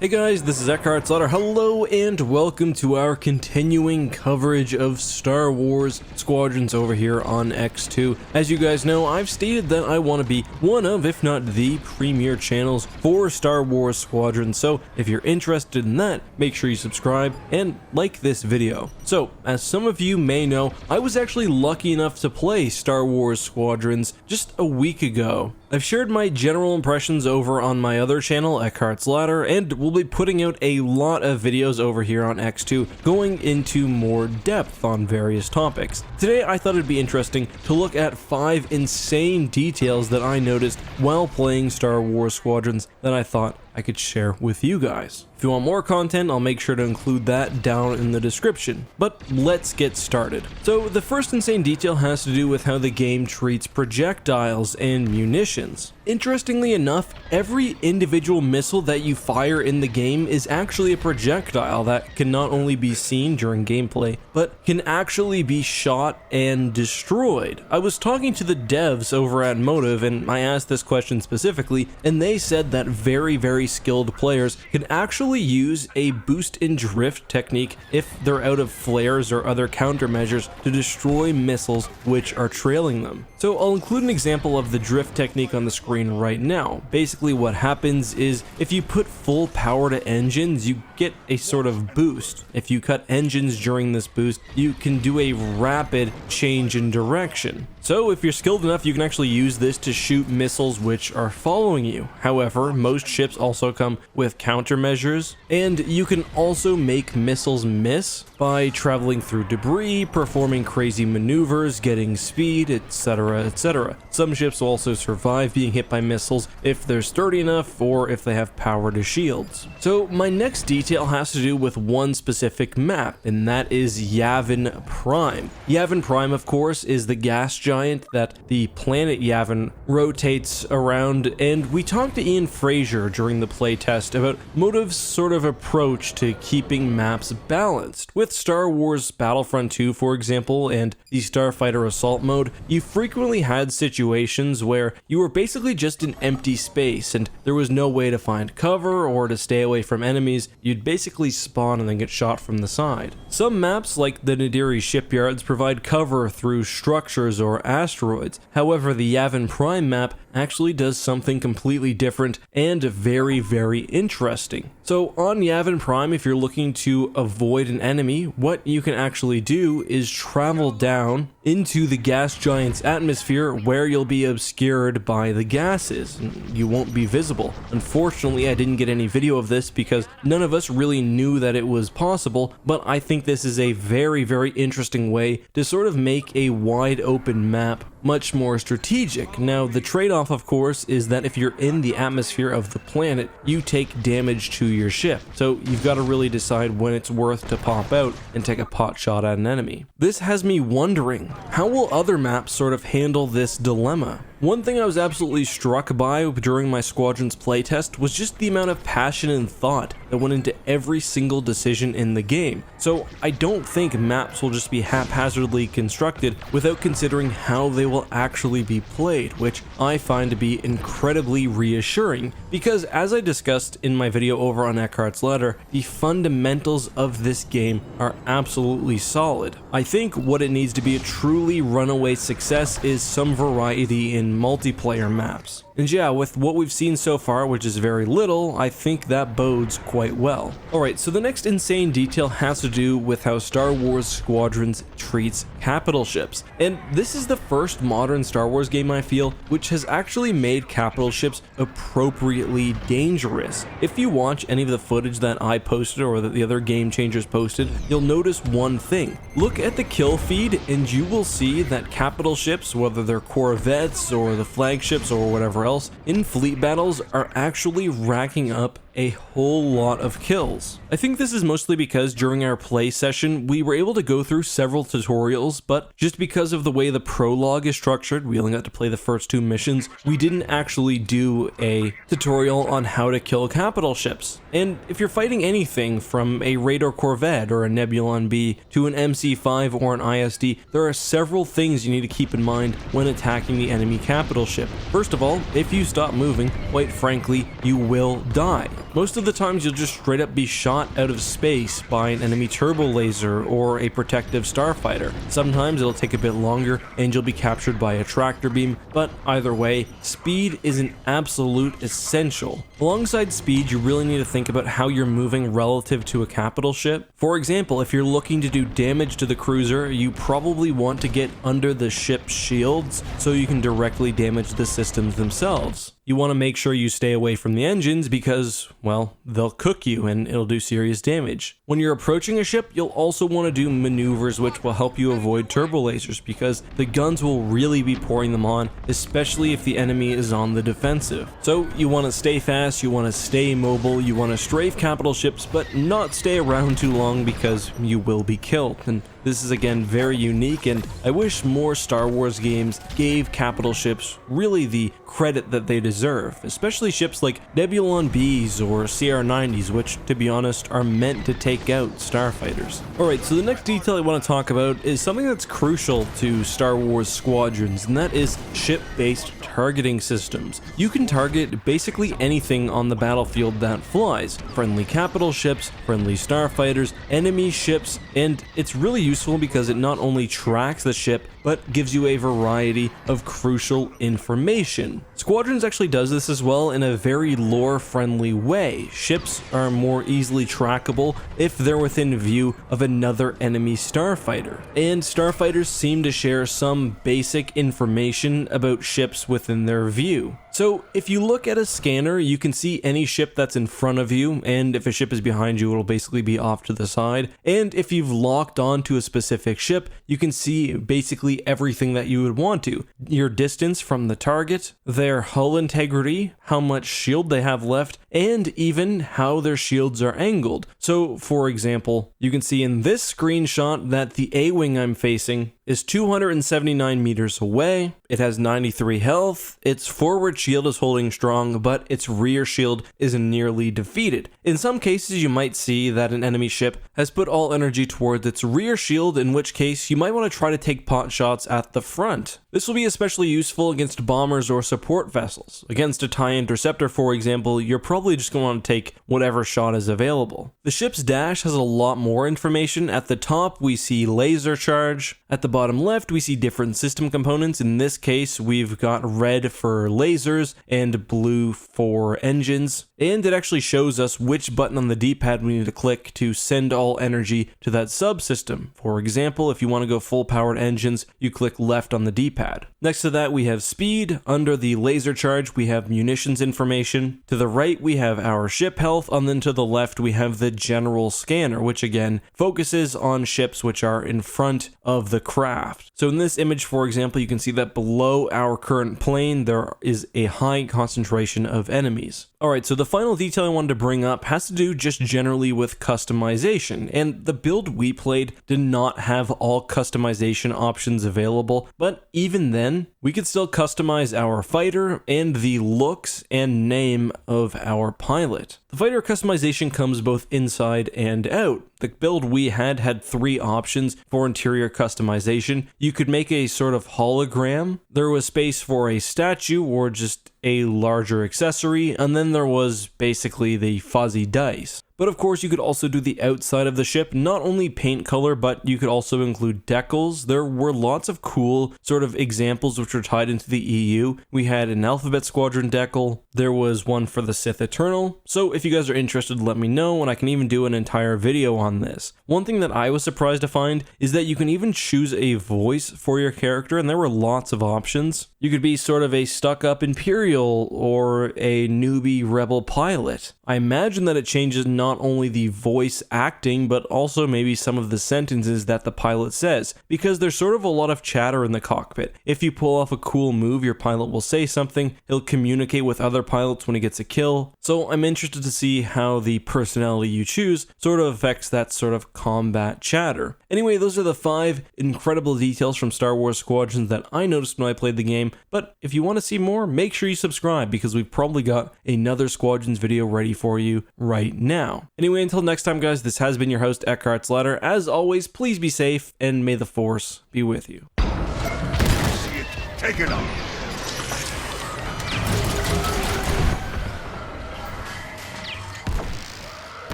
Hey guys, this is Eckhartsladder. Hello and welcome to our continuing coverage of Star Wars Squadrons over here on X2. As you guys know, I've stated that I want to be one of, if not the premier channels for Star Wars Squadrons, so if you're interested in that, make sure you subscribe and like this video. So, as some of you may know, I was actually lucky enough to play Star Wars Squadrons just a week ago. I've shared my general impressions over on my other channel, Eckhartsladder, and we'll be putting out a lot of videos over here on X2 going into more depth on various topics. Today I thought it'd be interesting to look at 5 insane details that I noticed while playing Star Wars Squadrons that I thought I could share with you guys. If you want more content, I'll make sure to include that down in the description. But let's get started. So the first insane detail has to do with how the game treats projectiles and munitions. Interestingly enough, every individual missile that you fire in the game is actually a projectile that can not only be seen during gameplay, but can actually be shot and destroyed. I was talking to the devs over at Motive and I asked this question specifically, and they said that very skilled players can actually use a boost and drift technique if they're out of flares or other countermeasures to destroy missiles which are trailing them. So I'll include an example of the drift technique on the screen right now. Basically what happens is if you put full power to engines, you get a sort of boost. If you cut engines during this boost, you can do a rapid change in direction. So if you're skilled enough, you can actually use this to shoot missiles which are following you. However, most ships also come with countermeasures, and you can also make missiles miss by traveling through debris, performing crazy maneuvers, getting speed, etc, etc. Some ships will also survive being hit by missiles if they're sturdy enough or if they have power to shields. So my next detail has to do with one specific map, and that is Yavin Prime. Yavin Prime, of course, is the gas giant that the planet Yavin rotates around, and we talked to Ian Fraser during the playtest about Motive's sort of approach to keeping maps balanced. With Star Wars Battlefront 2, for example, and the Starfighter Assault mode, you frequently had situations where you were basically just in empty space and there was no way to find cover or to stay away from enemies. You'd basically spawn and then get shot from the side. Some maps, like the Nadiri shipyards, provide cover through structures or asteroids. However, the Yavin Prime map actually does something completely different and very interesting. So on Yavin Prime, if you're looking to avoid an enemy, what you can actually do is travel down into the gas giant's atmosphere where you'll be obscured by the gases and you won't be visible. Unfortunately, I didn't get any video of this because none of us really knew that it was possible, but I think this is a very interesting way to sort of make a wide open map much more strategic. Now, the trade-off, of course, is that if you're in the atmosphere of the planet, you take damage to your ship. So you've got to really decide when it's worth to pop out and take a pot shot at an enemy. This has me wondering, how will other maps sort of handle this dilemma? One thing I was absolutely struck by during my Squadrons playtest was just the amount of passion and thought that went into every single decision in the game. So I don't think maps will just be haphazardly constructed without considering how they will actually be played, which I find to be incredibly reassuring, because as I discussed in my video over on Eckhartsladder, the fundamentals of this game are absolutely solid. I think what it needs to be a truly runaway success is some variety in multiplayer maps. And yeah, with what we've seen so far, which is very little, I think that bodes quite well. Alright, so the next insane detail has to do with how Star Wars Squadrons treats capital ships. And this is the first modern Star Wars game, I feel, which has actually made capital ships appropriately dangerous. If you watch any of the footage that I posted or that the other game changers posted, you'll notice one thing. Look at the kill feed and you will see that capital ships, whether they're corvettes or the flagships or whatever else, in fleet battles are actually racking up a whole lot of kills. I think this is mostly because during our play session, we were able to go through several tutorials, but just because of the way the prologue is structured, we only got to play the first 2 missions, we didn't actually do a tutorial on how to kill capital ships. And if you're fighting anything from a Raider Corvette or a Nebulon B to an MC5 or an ISD, there are several things you need to keep in mind when attacking the enemy capital ship. First of all, if you stop moving, quite frankly, you will die. Most of the times you'll just straight up be shot out of space by an enemy turbo laser or a protective starfighter. Sometimes it'll take a bit longer and you'll be captured by a tractor beam, but either way, speed is an absolute essential. Alongside speed, you really need to think about how you're moving relative to a capital ship. For example, if you're looking to do damage to the cruiser, you probably want to get under the ship's shields so you can directly damage the systems themselves. You want to make sure you stay away from the engines because, well, they'll cook you and it'll do serious damage. When you're approaching a ship, you'll also want to do maneuvers which will help you avoid turbo lasers because the guns will really be pouring them on, especially if the enemy is on the defensive. So you want to stay fast, you want to stay mobile, you want to strafe capital ships, but not stay around too long because you will be killed. And this is again very unique, and I wish more Star Wars games gave capital ships really the credit that they deserve, especially ships like Nebulon Bs or CR-90s, which, to be honest, are meant to take out starfighters. Alright, so the next detail I want to talk about is something that's crucial to Star Wars Squadrons, and that is ship-based targeting systems. You can target basically anything on the battlefield that flies. Friendly capital ships, friendly starfighters, enemy ships, and it's really useful because it not only tracks the ship, but gives you a variety of crucial information. Squadrons actually does this as well in a very lore-friendly way. Ships are more easily trackable if they're within view of another enemy starfighter, and starfighters seem to share some basic information about ships within their view. So if you look at a scanner, you can see any ship that's in front of you, and if a ship is behind you, it'll basically be off to the side. And if you've locked onto a specific ship, you can see basically everything that you would want to. Your distance from the target, their hull integrity, how much shield they have left, and even how their shields are angled. So for example, you can see in this screenshot that the A-wing I'm facing is 279 meters away, it has 93 health, its forward shield is holding strong, but its rear shield is nearly defeated. In some cases you might see that an enemy ship has put all energy towards its rear shield, in which case you might want to try to take pot shots at the front. This will be especially useful against bombers or support vessels. Against a TIE interceptor, for example, you're probably just going to want to take whatever shot is available. The ship's dash has a lot more information. At the top we see laser charge, at the bottom left we see different system components. In this case we've got red for lasers and blue for engines, and it actually shows us which button on the D-pad we need to click to send all energy to that subsystem. For example, if you want to go full powered engines, you click left on the D-pad. Next to that we have speed. Under the laser charge we have munitions information. To the right we have our ship health, and then to the left we have the general scanner, which again focuses on ships which are in front of the craft. So in this image, for example, you can see that below our current plane there is a high concentration of enemies. Alright, so the final detail I wanted to bring up has to do just generally with customization, and the build we played did not have all customization options available, but even then, we could still customize our fighter and the looks and name of our pilot. The fighter customization comes both inside and out. The build we had 3 options for interior customization. You could make a sort of hologram, there was space for a statue or just a larger accessory, and then there was basically the fuzzy dice. But of course you could also do the outside of the ship, not only paint color, but you could also include decals. There were lots of cool sort of examples which were tied into the EU. We had an Alphabet Squadron decal, there was one for the Sith Eternal, so if you guys are interested, let me know and I can even do an entire video on this. One thing that I was surprised to find is that you can even choose a voice for your character, and there were lots of options. You could be sort of a stuck-up Imperial or a newbie rebel pilot. I imagine that it changes not only the voice acting, but also maybe some of the sentences that the pilot says, because there's sort of a lot of chatter in the cockpit. If you pull off a cool move, your pilot will say something, he'll communicate with other pilots when he gets a kill. So I'm interested to see how the personality you choose sort of affects that sort of combat chatter. Anyway, those are the 5 incredible details from Star Wars Squadrons that I noticed when I played the game, but if you want to see more, make sure you subscribe because we've probably got another Squadrons video ready for you right now. Anyway, until next time guys, this has been your host Eckhartsladder. As always, please be safe and may the Force be with you. See it, take it up.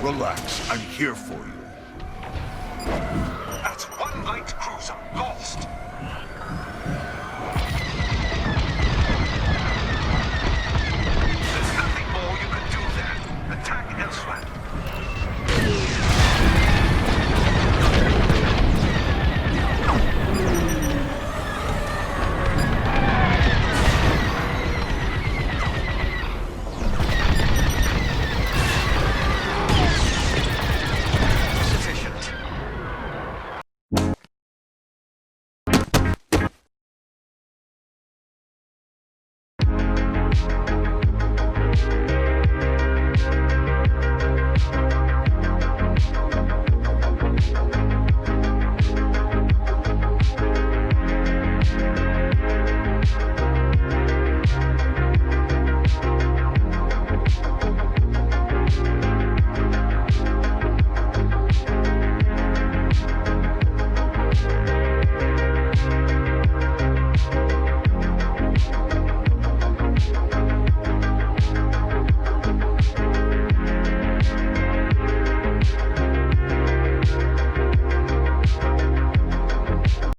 Relax, I'm here for you. That's one light cruiser lost.